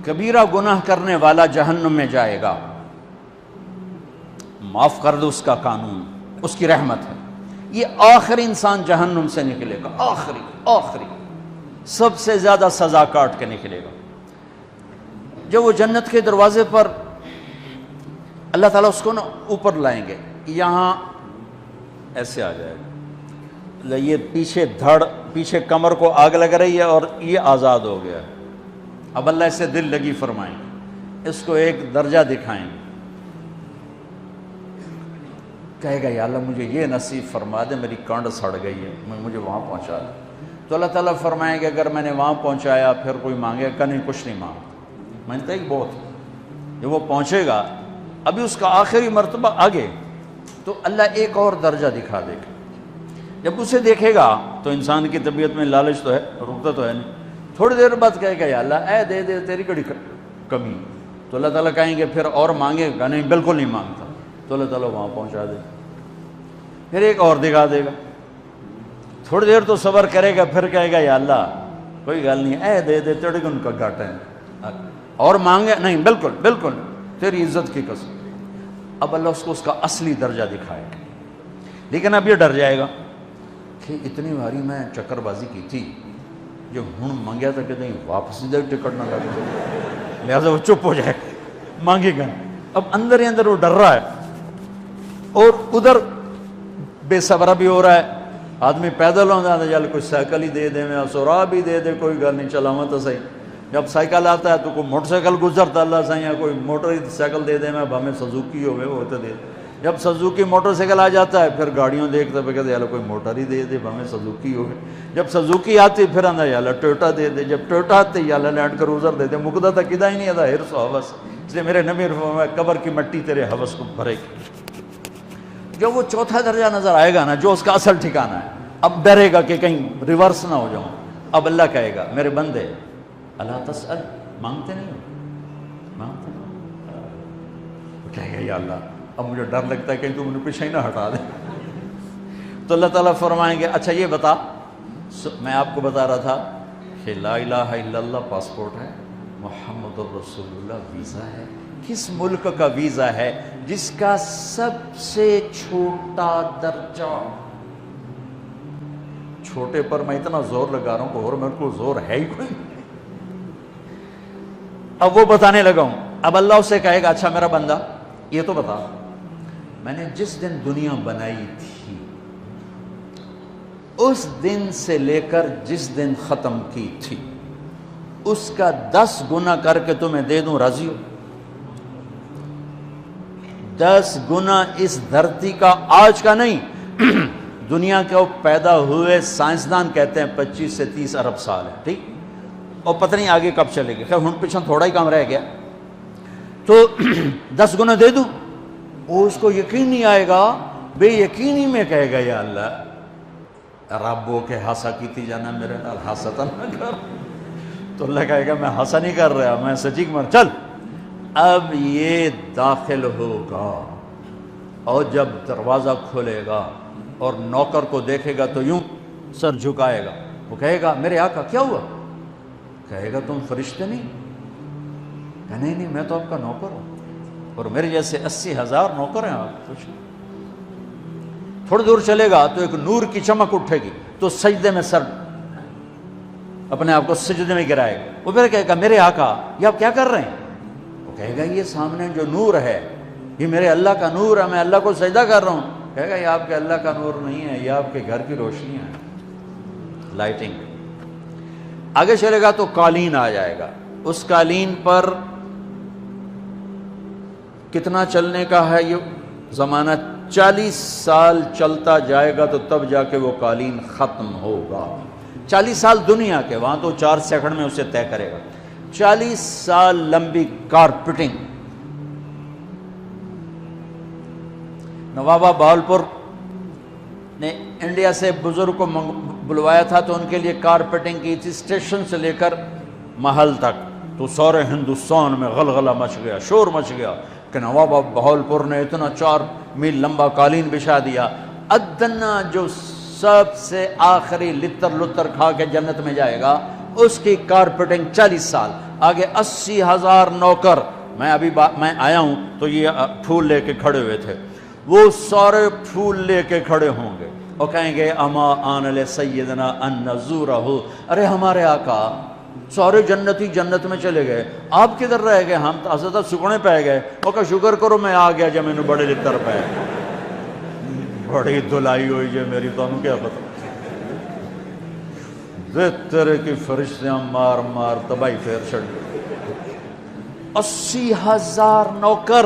کبیرہ گناہ کرنے والا جہنم میں جائے گا، معاف کر دو اس کا قانون، اس کی رحمت ہے، یہ آخری انسان جہنم سے نکلے گا، آخری سب سے زیادہ سزا کاٹ کے نکلے گا۔ جب وہ جنت کے دروازے پر اللہ تعالیٰ اس کو نا اوپر لائیں گے، یہاں ایسے آ جائے گا، یہ پیچھے کمر کو آگ لگ رہی ہے اور یہ آزاد ہو گیا ہے۔ اب اللہ اسے دل لگی فرمائیں گے، اس کو ایک درجہ دکھائیں گے، کہے گا یا اللہ مجھے یہ نصیب فرما دے، میری کانڈ سڑ گئی ہے، مجھے وہاں پہنچا دے۔ تو اللہ تعالیٰ فرمائیں گے اگر میں نے وہاں پہنچایا پھر کوئی مانگے گا نہیں، کچھ نہیں مانگتا، میں نے کہا بہت، جب وہ پہنچے گا ابھی اس کا آخری مرتبہ آگے، تو اللہ ایک اور درجہ دکھا دے گا۔ جب اسے دیکھے گا تو انسان کی طبیعت میں لالچ تو ہے، رکتا تو ہے نہیں، تھوڑی دیر بعد کہے گا یا اللہ اے دے دے، تیری کڑی کمی، تو اللہ تعالیٰ کہیں گے پھر اور مانگے گا نہیں، بالکل نہیں مانگتا، تو اللہ تعالیٰ وہاں پہنچا دے، پھر ایک اور دکھا دے گا، تھوڑی دیر تو صبر کرے گا، پھر کہے گا یا اللہ کوئی گل نہیں، اے دے دے، تیرے کو ان کا گھاٹا ہے، اور مانگے نہیں، بالکل تیری عزت کی قسم۔ اب اللہ اس کو اس کا اصلی درجہ دکھائے گا، لیکن اب یہ ڈر جائے گا کہ اتنی باری میں چکر بازی کی تھی، جو ہن مانگیا تھا کہ نہیں واپس دے ٹکٹ نہ لگے، لہٰذا وہ چپ ہو جائے گا، مانگے گا۔ اب اندر ہی اندر وہ ڈر رہا ہے، اور ادھر بے صبرا بھی ہو رہا ہے، آدمی پیدل ہوتا ہے چل کوئی سائیکل ہی دے دے، میں سورا بھی دے دے، کوئی گل نہیں، چلاواں تو صحیح۔ جب سائیکل آتا ہے تو کوئی موٹر سائیکل گزرتا اللہ سے، یا کوئی موٹر سائیکل دے دے، میں ہمیں سزوکی ہوئے وہ تو دے۔ جب سزوکی موٹر سائیکل آ جاتا ہے پھر گاڑیوں دیکھتے پہ کہتے ہیں کوئی موٹر ہی دے دے، ہمیں سزوکی ہوئے۔ جب سزوکی آتی پھر آندہ یا اللہ ٹویوٹا دے دے، جب ٹویوٹا آتے یا اللہ لینڈ کروزر دے دے، مقدہ تھا کدہ ہی نہیں آتا حرص و حوث، اس لیے میرے نبی فرمایا قبر کی مٹی تیرے حوث کو بھرے گی۔ جو وہ چوتھا درجہ نظر آئے گا نا، جو اس کا اصل ٹھکانہ ہے، اب ڈرے گا کہ کہیں ریورس نہ ہو جاؤں۔ اب اللہ کہے گا میرے بندے اللہ تسأل، مانگتے نہیں ہو، مانگتے نہیں، کہے گا یا اللہ اب مجھے ڈر لگتا ہے کہ تو مجھے پیچھے ہی نہ ہٹا دے۔ تو اللہ تعالیٰ فرمائیں گے اچھا یہ بتا، میں آپ کو بتا رہا تھا کہ لا الہ الا اللہ پاسپورٹ ہے، محمد الرسول اللہ ویزا ہے، کس ملک کا ویزا ہے جس کا سب سے چھوٹا درجہ، چھوٹے پر میں اتنا زور لگا رہا ہوں کہ اور میرے کو زور ہے ہی کوئی، اب وہ بتانے لگا ہوں۔ اب اللہ اسے کہے گا اچھا میرا بندہ یہ تو بتا، میں نے جس دن دنیا بنائی تھی اس دن سے لے کر جس دن ختم کی تھی اس کا 10 گنا کر کے تمہیں دے دوں، راضی ہو؟ 10 گنا اس دھرتی کا، آج کا نہیں، دنیا کے پیدا ہوئے سائنسدان کہتے ہیں 25 سے 30 ارب سال ہے، ٹھیک، اور پتہ نہیں آگے کب چلے گی، خیر ہن پیچھے تھوڑا ہی کام رہ گیا، تو 10 گنا دے دوں، وہ اس کو یقین نہیں آئے گا، بے یقینی میں کہے گا یا اللہ ربو کے ہاسا کیتی جانا میرے نال ہاستا نہ کر، تو اللہ کہے گا میں ہاسا نہیں کر رہا، میں سچی مر، چل اب یہ داخل ہوگا، اور جب دروازہ کھولے گا اور نوکر کو دیکھے گا تو یوں سر جھکائے گا، وہ کہے گا میرے آقا کیا ہوا؟ کہے گا تم فرشتے نہیں؟ کہ نہیں میں تو آپ کا نوکر ہوں، اور میرے جیسے 80,000 نوکر ہیں آپ، کچھ تھوڑی دور چلے گا تو ایک نور کی چمک اٹھے گی، تو سجدے میں سر اپنے آپ کو سجدے میں گرائے گا، وہ پھر کہے گا میرے آقا یہ آپ کیا کر رہے ہیں؟ وہ کہے گا یہ سامنے جو نور ہے یہ میرے اللہ کا نور ہے، میں اللہ کو سجدہ کر رہا ہوں۔ کہے گا یہ آپ کے اللہ کا نور نہیں ہے، یہ آپ کے گھر کی روشنیاں ہیں، لائٹنگ۔ آگے چلے گا تو قالین آ جائے گا، اس قالین پر کتنا چلنے کا ہے یہ زمانہ، 40 سال چلتا جائے گا تو تب جا کے وہ قالین ختم ہوگا، 40 سال دنیا کے، وہاں تو 4 سیکنڈ میں اسے طے کرے گا، 40 سال لمبی کارپیٹنگ۔ نوابہ بہاولپور نے انڈیا سے بزرگ کو بلوایا تھا تو ان کے لیے کارپیٹنگ کی تھی، اسٹیشن سے لے کر محل تک، تو سارے ہندوستان میں غلغلہ مچ گیا، شور مچ گیا کہ نواب بہاولپور نے اتنا 4 میل لمبا قالین بچھا دیا۔ ادنا جو سب سے آخری لتر لتر کھا کے جنت میں جائے گا اس کی کارپیٹنگ 40 سال، آگے 80,000 نوکر. میں آیا ہوں تو یہ پھول لے کے کھڑے ہوئے تھے، وہ سارے پھول لے کے کھڑے ہوں گے اور کہیں گے اما آن لسیدنا ان نزورہ، ارے ہمارے آقا سارے جنتی جنت میں چلے گئے، آپ کدھر رہ گئے؟ ہم تو حضرت سکنے پہ گئے. وہ کہ شکر کرو میں آ گیا جب میں بڑے لکھتر پہ بڑی دلائی ہوئی جو میری تو ہم کیا پتہ تیرے کی فرشتیاں مار مار تباہی پھیر چھڑ. 80,000 نوکر،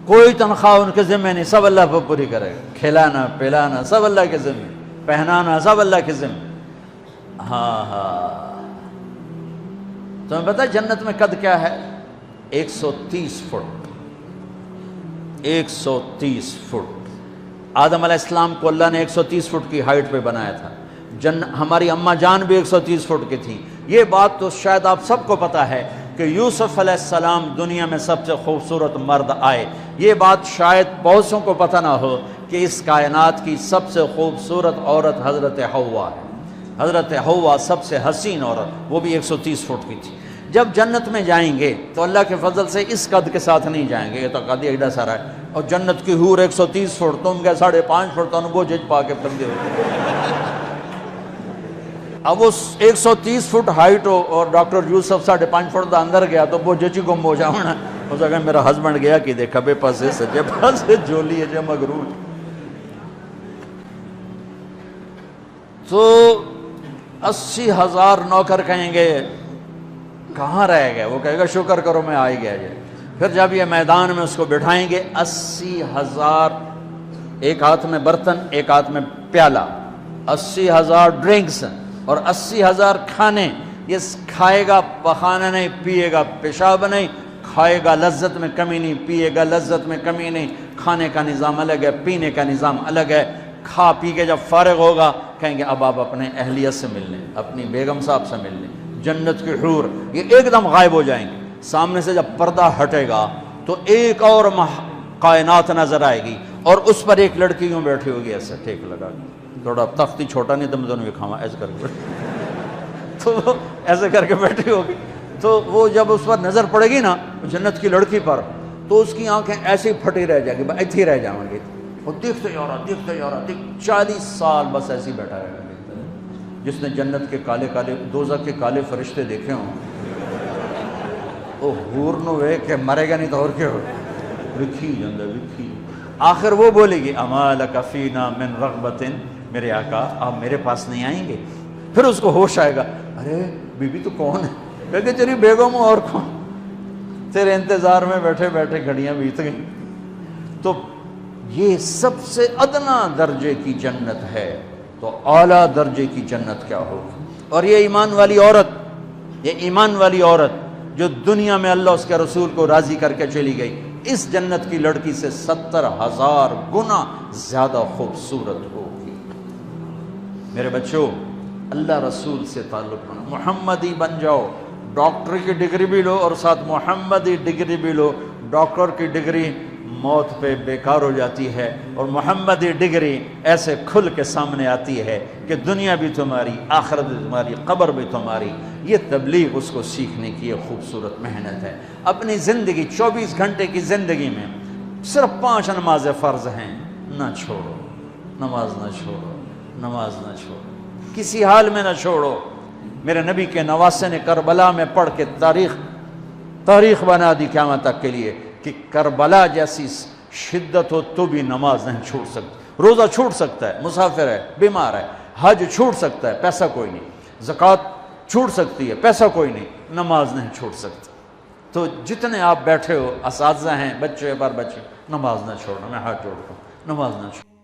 کوئی تنخواہ ان کے ذمہ نہیں، سب اللہ پر پوری کرے گا. کھلانا پلانا سب اللہ کے ذمہ، پہنانا سب اللہ کے ذمہ. ہاں تمہیں پتہ ہے جنت میں قد کیا ہے؟ 130 فٹ. 130 فٹ. آدم علیہ السلام کو اللہ نے 130 فٹ کی ہائٹ پہ بنایا تھا. ہماری اماں جان بھی 130 فٹ کی تھی. یہ بات تو شاید آپ سب کو پتہ ہے کہ یوسف علیہ السلام دنیا میں سب سے خوبصورت مرد آئے. یہ بات شاید بہت سوں کو پتہ نہ ہو کہ اس کائنات کی سب سے خوبصورت عورت حضرت حوا ہے. حضرت حوا سب سے حسین عورت، وہ بھی 130 فٹ کی تھی. جب جنت میں جائیں گے تو اللہ کے فضل سے اس قد کے ساتھ نہیں جائیں گے، یہ تو قد ایڈا سارا ہے. اور جنت کی حور 130 فٹ، تم گئے 5.5 فٹ، تو وہ جج پا کے پھر اب وہ 130 فٹ ہائٹ ہو اور ڈاکٹر یوسف 5.5 فٹ دا اندر گیا تو وہ جچی گم ہو جاؤنا. اس جگہ میرا ہسبینڈ گیا کہ دیکھا بے پاسے سجے پاسے جولی ہے جو مغرور. تو 80,000 نوکر کہیں گے کہاں رہ گئے؟ وہ کہے گا شکر کرو میں آ ہی گیا. پھر جب یہ میدان میں اس کو بٹھائیں گے 80,000، ایک ہاتھ میں برتن ایک ہاتھ میں پیالہ، 80,000 ڈرنکس اور 80,000 کھانے. یہ کھائے گا پخانا نہیں، پیے گا پیشاب نہیں، کھائے گا لذت میں کمی نہیں، پیے گا لذت میں کمی نہیں. کھانے کا نظام الگ ہے، پینے کا نظام الگ ہے. کھا پی کے جب فارغ ہوگا کہیں گے اب آپ اپنے اہلیت سے مل لیں، اپنی بیگم صاحب سے مل لیں. جنت کی حور یہ ایک دم غائب ہو جائیں گے. سامنے سے جب پردہ ہٹے گا تو ایک اور کائنات نظر آئے گی اور اس پر ایک لڑکی یوں بیٹھی ہوگی ایسے ٹیک لگا کے. تھوڑا تختی چھوٹا نہیں تو میں دونوں کھاوا ایسے کر کے تو ایسے کر کے بیٹھی ہوگی. تو وہ جب اس پر نظر پڑے گی نا جنت کی لڑکی پر تو اس کی آنکھیں ایسی پھٹی رہ جائیں گی، ایتھی ہی رہ جائیں گی. وہ دیکھتے جا رہا 40 سال بس ایسے ہی بیٹھا رہے گا. جس نے جنت کے کالے کالے دوزخ کے کالے فرشتے دیکھے ہوں وہ حور نو وے کہ مرے گا نہیں تو اور کیا ہو وکھی جاندہ وکھی. آخر وہ بولے گی اما لک فینا من رغبت، میرے آقا آپ میرے پاس نہیں آئیں گے؟ پھر اس کو ہوش آئے گا، ارے بی بی تو کون ہے؟ کہے تیری بیگم اور کون، تیرے انتظار میں بیٹھے بیٹھے گھڑیاں بیت گئیں. تو یہ سب سے ادنا درجے کی جنت ہے، تو اعلیٰ درجے کی جنت کیا ہوگی. اور یہ ایمان والی عورت، یہ ایمان والی عورت جو دنیا میں اللہ اس کے رسول کو راضی کر کے چلی گئی، اس جنت کی لڑکی سے 70,000 گنا زیادہ خوبصورت ہوگی. میرے بچوں اللہ رسول سے تعلق بنا، محمدی بن جاؤ. ڈاکٹر کی ڈگری بھی لو اور ساتھ محمدی ڈگری بھی لو. ڈاکٹر کی ڈگری موت پہ بیکار ہو جاتی ہے اور محمدی ڈگری ایسے کھل کے سامنے آتی ہے کہ دنیا بھی تمہاری، آخرت بھی تمہاری، قبر بھی تمہاری. یہ تبلیغ اس کو سیکھنے کی ایک خوبصورت محنت ہے. اپنی زندگی 24 گھنٹے کی زندگی میں صرف 5 نمازیں فرض ہیں، نہ چھوڑو. نماز نہ چھوڑو، نماز نہ چھوڑو، کسی حال میں نہ چھوڑو. میرے نبی کے نواسے نے کربلا میں پڑھ کے تاریخ بنا دی قیامت تک کے لیے کہ کربلا جیسی شدت ہو تو بھی نماز نہیں چھوڑ سکتی. روزہ چھوٹ سکتا ہے، مسافر ہے، بیمار ہے. حج چھوٹ سکتا ہے، پیسہ کوئی نہیں. زکوٰۃ چھوٹ سکتی ہے، پیسہ کوئی نہیں. نماز نہیں چھوڑ سکتی. تو جتنے آپ بیٹھے ہو، اساتذہ ہیں، بچے بار بچے، نماز نہ چھوڑنا. میں ہاتھ جوڑتا ہوں، نماز نہ چھوڑنا.